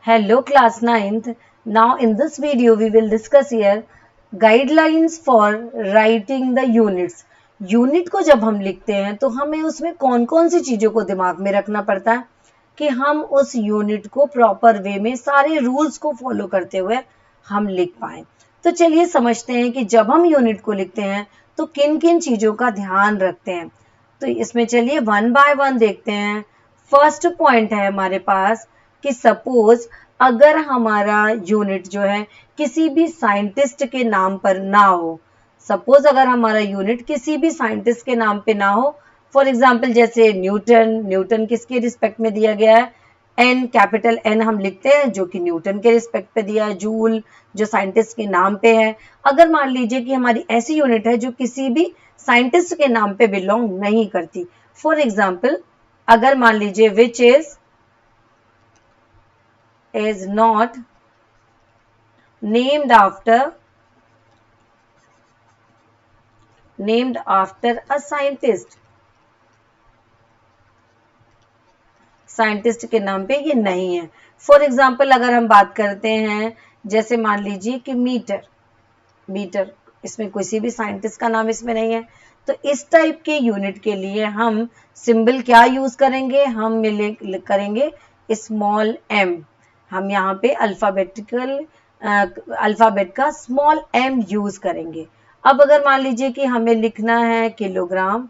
Hello class 9th. Now in this video we will discuss here guidelines for writing the units. Unit को जब हम लिखते हैं तो हमें उसमें कौन कौन सी चीज़ों को दिमाग में रखना पड़ता है कि हम उस यूनिट को प्रॉपर वे में सारे रूल्स को फॉलो करते हुए हम लिख पाएं। तो चलिए समझते हैं कि जब हम यूनिट को लिखते हैं तो किन किन चीज़ों का ध्यान रखते हैं। तो इसमें चलिए वन बाय वन देखते हैं। फर्स्ट पॉइंट है हमारे पास कि सपोज अगर हमारा यूनिट जो है किसी भी साइंटिस्ट के नाम पर ना हो, सपोज अगर हमारा यूनिट किसी भी साइंटिस्ट के नाम पे ना हो, फॉर एग्जाम्पल जैसे न्यूटन किसके रिस्पेक्ट में दिया गया है, एन कैपिटल एन हम लिखते हैं जो कि न्यूटन के रिस्पेक्ट पे दिया है, जूल जो साइंटिस्ट के नाम पे है। अगर मान लीजिए कि हमारी ऐसी यूनिट है जो किसी भी साइंटिस्ट के नाम पे बिलोंग नहीं करती, फॉर एग्जाम्पल अगर मान लीजिए विच is not named after a scientist के नाम पे ये नहीं है। फॉर एग्जाम्पल अगर हम बात करते हैं जैसे मान लीजिए कि मीटर इसमें किसी भी साइंटिस्ट का नाम इसमें नहीं है, तो इस टाइप के यूनिट के लिए हम सिंबल क्या यूज करेंगे, हम करेंगे स्मॉल एम। हम यहाँ पे अल्फाबेट का स्मॉल एम यूज करेंगे। अब अगर मान लीजिए कि हमें लिखना है किलोग्राम,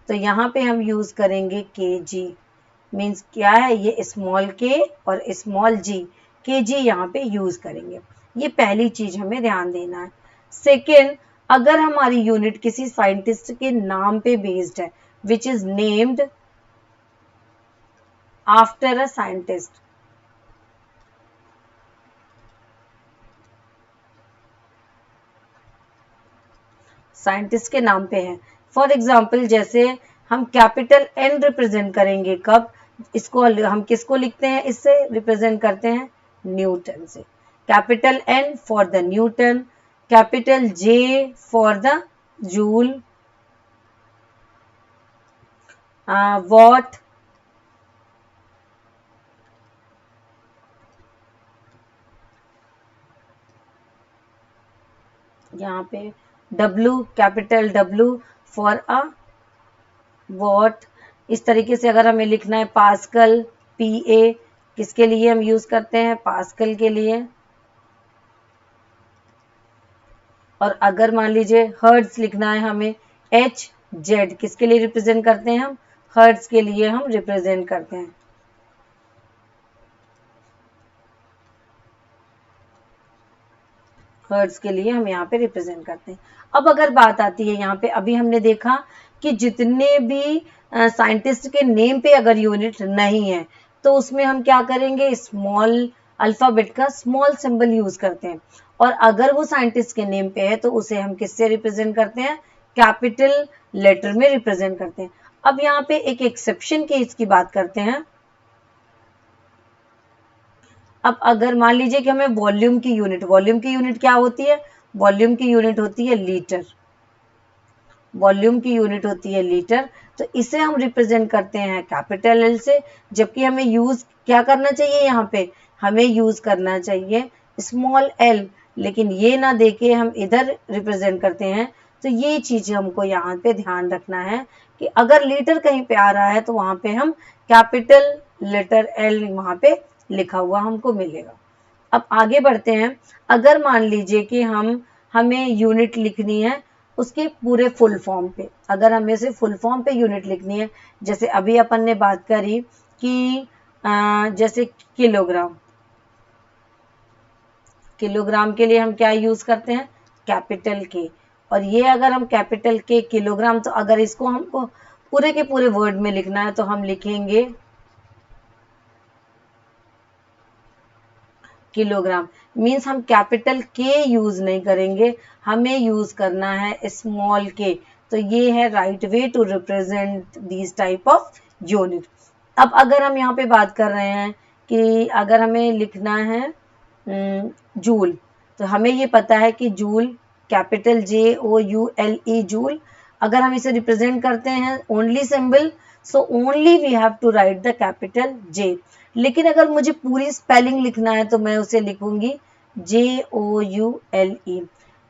तो यहाँ पे हम यूज करेंगे केजी। मीन्स क्या है, ये स्मॉल के और स्मॉल जी, केजी यहाँ पे यूज करेंगे। ये पहली चीज हमें ध्यान देना है। सेकेंड, अगर हमारी यूनिट किसी साइंटिस्ट के नाम पे बेस्ड है, which is named after a scientist, scientist के नाम पे है। फॉर एग्जाम्पल जैसे हम कैपिटल एन रिप्रेजेंट करेंगे, कब इसको हम किसको लिखते हैं, इससे रिप्रेजेंट करते हैं न्यूटन से। Capital N for the Newton, capital J for the joule, watt, यहाँ पे W, capital W for a watt. इस तरीके से अगर हमें लिखना है पास्कल, PA किसके लिए हम यूज करते हैं, पास्कल के लिए। और अगर मान लीजिए हर्ट्ज लिखना है हमें, HZ किसके लिए रिप्रेजेंट करते हैं, हम हर्ट्ज के लिए हम रिप्रेजेंट करते हैं। हर्ट्ज के लिए हम यहाँ पे रिप्रेजेंट करते हैं। अब अगर बात आती है यहाँ पे, अभी हमने देखा कि जितने भी साइंटिस्ट के नेम पे अगर यूनिट नहीं है तो उसमें हम क्या करेंगे, स्मॉल अल्फाबेट का स्मॉल सिंबल यूज करते हैं। और अगर वो साइंटिस्ट के नेम पे है तो उसे हम किससे रिप्रेजेंट करते हैं, कैपिटल लेटर में रिप्रेजेंट करते हैं। अब यहाँ पे एक एक्सेप्शन केस की बात करते हैं। अब अगर मान लीजिए कि हमें वॉल्यूम की यूनिट क्या होती है, वॉल्यूम की यूनिट होती है लीटर, वॉल्यूम की यूनिट होती है लीटर, तो इसे हम रिप्रेजेंट करते हैं कैपिटल एल से। जबकि हमें यूज क्या करना चाहिए, यहाँ पे हमें यूज करना चाहिए स्मॉल एल, लेकिन ये ना देके हम इधर रिप्रेजेंट करते हैं। तो ये चीज हमको यहाँ पे ध्यान रखना है कि अगर लीटर कहीं पे आ रहा है तो वहां पे हम कैपिटल लेटर एल वहां पे लिखा हुआ हमको मिलेगा। अब आगे बढ़ते हैं। अगर मान लीजिए कि हमें यूनिट लिखनी है उसके पूरे फुल फॉर्म पे, अगर हमें से फुल फॉर्म पे यूनिट लिखनी है, जैसे अभी अपन ने बात करी कि जैसे किलोग्राम के लिए हम क्या यूज करते हैं, कैपिटल के। और ये अगर हम कैपिटल के किलोग्राम, तो अगर इसको हमको पूरे के पूरे वर्ड में लिखना है तो हम लिखेंगे किलोग्राम। मीन्स हम कैपिटल के यूज नहीं करेंगे, हमें यूज करना है स्मॉल के। तो ये है right way to represent this type of unit. अब अगर हम यहाँ पे बात कर रहे हैं कि अगर हमें लिखना है जूल, तो हमें ये पता है कि जूल कैपिटल JOULE जूल, अगर हम इसे रिप्रेजेंट करते हैं only symbol, so only we have to write the capital J। लेकिन अगर मुझे पूरी स्पेलिंग लिखना है तो मैं उसे लिखूंगी JOULE।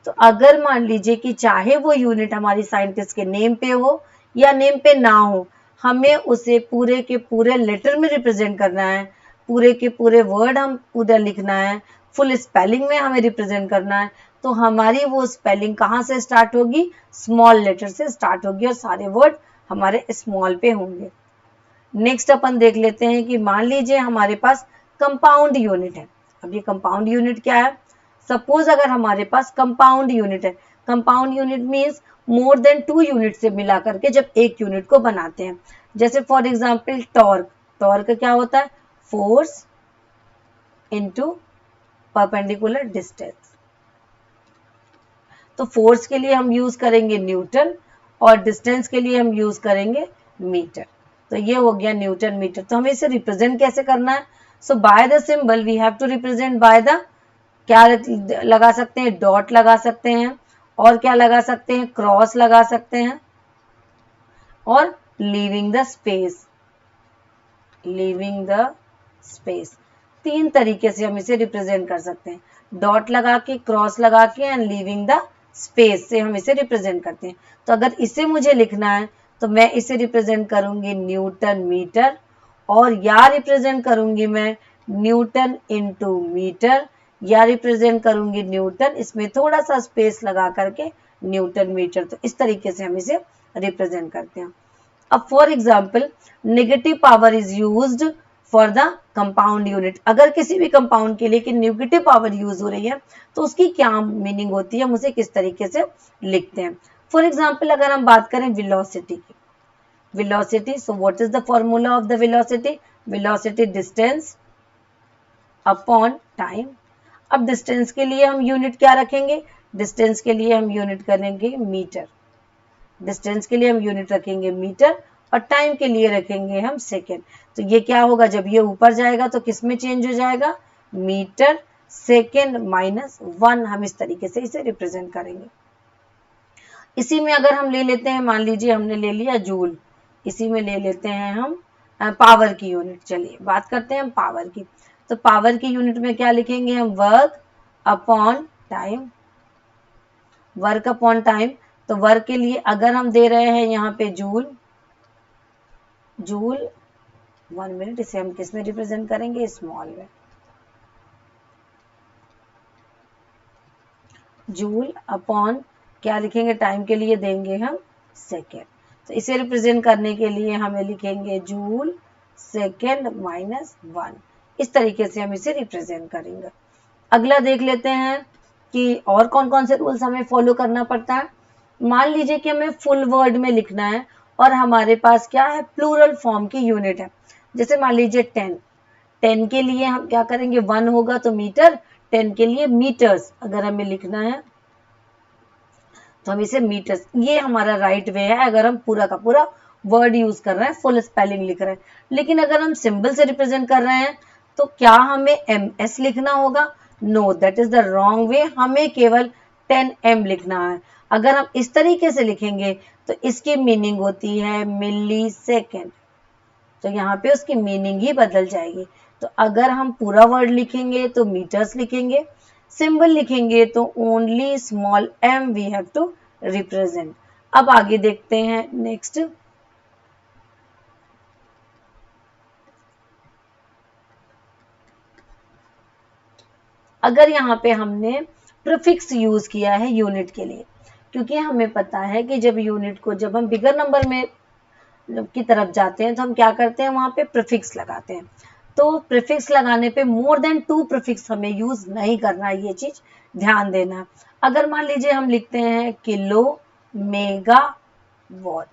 तो अगर मान लीजिए कि चाहे वो यूनिट हमारी साइंटिस्ट के नेम पे हो या नेम पे ना हो, हमें उसे पूरे के पूरे लेटर में रिप्रेजेंट करना है, पूरे के पूरे वर्ड हम पूरा लिखना है, फुल स्पेलिंग में हमें रिप्रेजेंट करना है, तो हमारी वो स्पेलिंग कहाँ से स्टार्ट होगी, स्मॉल लेटर से स्टार्ट होगी और सारे वर्ड हमारे स्मॉल पे होंगे। नेक्स्ट अपन देख लेते हैं कि मान लीजिए हमारे पास कंपाउंड यूनिट है। अब ये कंपाउंड यूनिट क्या है, सपोज अगर हमारे पास कंपाउंड यूनिट है, compound unit means more than 2 unit से मिला करके जब एक यूनिट को बनाते हैं। जैसे फॉर एग्जाम्पल टॉर्क, टॉर्क क्या होता है, फोर्स इनटू परपेंडिकुलर डिस्टेंस। तो फोर्स के लिए हम यूज करेंगे न्यूटन और डिस्टेंस के लिए हम यूज करेंगे मीटर। तो ये हो गया न्यूटन मीटर। तो हमें इसे रिप्रेजेंट कैसे करना है, so by the symbol we have to represent by the, क्या लगा सकते हैं, डॉट लगा सकते हैं, और क्या लगा सकते हैं, क्रॉस लगा सकते हैं, और leaving the space, leaving the space. 3 तरीके से हम इसे रिप्रेजेंट कर सकते हैं, डॉट लगा के, क्रॉस लगा के एंड लीविंग द स्पेस से हम इसे रिप्रेजेंट करते हैं। तो अगर इसे मुझे लिखना है तो मैं इसे रिप्रेजेंट करूंगी न्यूटन मीटर, और या रिप्रेजेंट करूंगी मैं न्यूटन इनटू मीटर, या रिप्रेजेंट करूंगी न्यूटन, इसमें थोड़ा सा स्पेस लगा करके न्यूटन मीटर। तो इस तरीके से हम इसे रिप्रेजेंट करते हैं। अब for example negative power is used for the compound unit. अगर किसी भी कंपाउंड के लिए नेगेटिव पावर यूज हो रही है तो उसकी क्या मीनिंग होती है, हम उसे किस तरीके से लिखते हैं। फॉर एग्जाम्पल अगर हम बात करें वेलोसिटी की, velocity, so what is the formula of the velocity, velocity distance upon time. अब डिस्टेंस के लिए हम यूनिट क्या रखेंगे, डिस्टेंस के लिए हम यूनिट करेंगे मीटर, डिस्टेंस के लिए हम यूनिट रखेंगे मीटर, और टाइम के लिए रखेंगे हम सेकेंड। तो ये क्या होगा, जब ये ऊपर जाएगा तो किस में चेंज हो जाएगा, मीटर सेकेंड माइनस 1। हम इस तरीके से इसे रिप्रेजेंट करेंगे। इसी में अगर हम ले लेते हैं, मान लीजिए हमने ले लिया जूल, इसी में ले लेते हैं हम पावर की यूनिट। चलिए बात करते हैं हम पावर की। तो पावर की यूनिट में क्या लिखेंगे हम, work upon time, work upon time. तो वर्क के लिए अगर हम दे रहे हैं यहाँ पे जूल, जूल 1 मिनट, इसे हम किस में रिप्रेजेंट करेंगे, स्मॉल में, जूल अपॉन क्या लिखेंगे, टाइम के लिए देंगे हम सेकेंड। तो इसे रिप्रेजेंट करने के लिए हमें लिखेंगे जूल सेकेंड माइनस 1। इस तरीके से हम इसे रिप्रेजेंट करेंगे। अगला देख लेते हैं कि और कौन कौन से रूल्स हमें फॉलो करना पड़ता है। मान लीजिए कि हमें फुल वर्ड में लिखना है और हमारे पास क्या है, प्लूरल फॉर्म की यूनिट है। जैसे मान लीजिए 10, 10 के लिए हम क्या करेंगे, 1 होगा तो मीटर, 10 के लिए मीटर्स अगर हमें लिखना है तो हम इसे मीटर्स, ये हमारा राइट वे है अगर हम पूरा का पूरा वर्ड यूज कर रहे हैं, फुल स्पेलिंग लिख रहे हैं। लेकिन अगर हम सिंबल से रिप्रेजेंट कर रहे हैं तो क्या हमें MS लिखना होगा, no, that is the wrong way, हमें केवल 10M लिखना है। अगर हम इस तरीके से लिखेंगे तो इसकी मीनिंग होती है मिली सेकेंड, तो यहाँ पे उसकी मीनिंग ही बदल जाएगी। तो अगर हम पूरा वर्ड लिखेंगे तो मीटर्स लिखेंगे, सिंबल लिखेंगे तो only small m we have to represent. अब आगे देखते हैं नेक्स्ट। अगर यहाँ पे हमने प्रीफिक्स यूज किया है यूनिट के लिए, क्योंकि हमें पता है कि जब यूनिट को, जब हम बिगर नंबर में की तरफ जाते हैं तो हम क्या करते हैं, वहां पे प्रीफिक्स लगाते हैं। तो प्रीफिक्स लगाने पे मोर देन 2 प्रीफिक्स हमें यूज नहीं करना, ये चीज ध्यान देना। अगर मान लीजिए हम लिखते हैं किलो मेगा वॉट,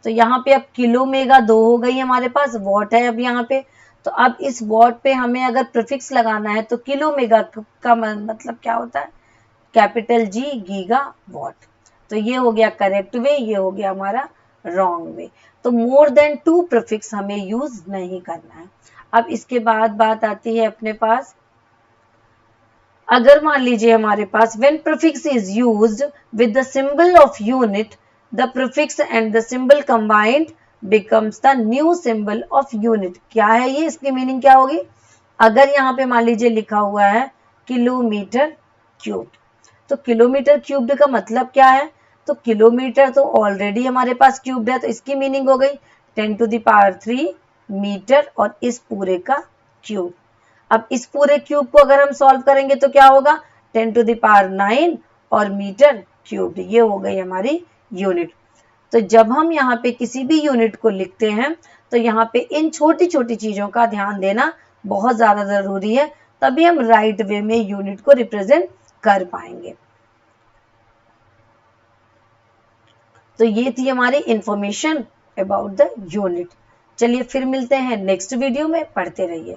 तो यहाँ पे अब किलो मेगा 2 हो गई हमारे पास, वॉट है अब यहाँ पे। तो अब इस वॉट पे हमें अगर प्रीफिक्स लगाना है तो किलो मेगा का मतलब क्या होता है, कैपिटल G गीगा वॉट। तो ये हो गया करेक्ट वे, ये हो गया हमारा रॉन्ग वे। तो मोर देन 2 प्रीफिक्स हमें यूज नहीं करना है। अब इसके बाद बात आती है अपने पास, अगर मान लीजिए हमारे पास when prefix is used with the symbol of unit the prefix and the symbol combined becomes the new symbol of unit. क्या है ये, इसकी मीनिंग क्या होगी? अगर यहाँ पे मान लीजिए लिखा हुआ है किलोमीटर क्यूब, तो किलोमीटर क्यूब्ड का मतलब क्या है? तो किलोमीटर तो ऑलरेडी हमारे पास क्यूब्ड है, तो इसकी मीनिंग हो गई 10⁻³ मीटर और इस पूरे का क्यूब। अब इस पूरे क्यूब को अगर हम सॉल्व करेंगे तो क्या होगा? 10⁹ और मीटर क्यूब्ड, ये हो गई हमारी यूनिट। तो जब हम यहाँ पे किसी भी यूनिट को लिखते हैं तो यहाँ पे इन छोटी छोटी चीजों का ध्यान देना बहुत ज्यादा जरूरी है, तभी हम राइट वे में यूनिट को रिप्रेजेंट कर पाएंगे। तो ये थी हमारी इंफॉर्मेशन अबाउट द यूनिट। चलिए फिर मिलते हैं नेक्स्ट वीडियो में, पढ़ते रहिए।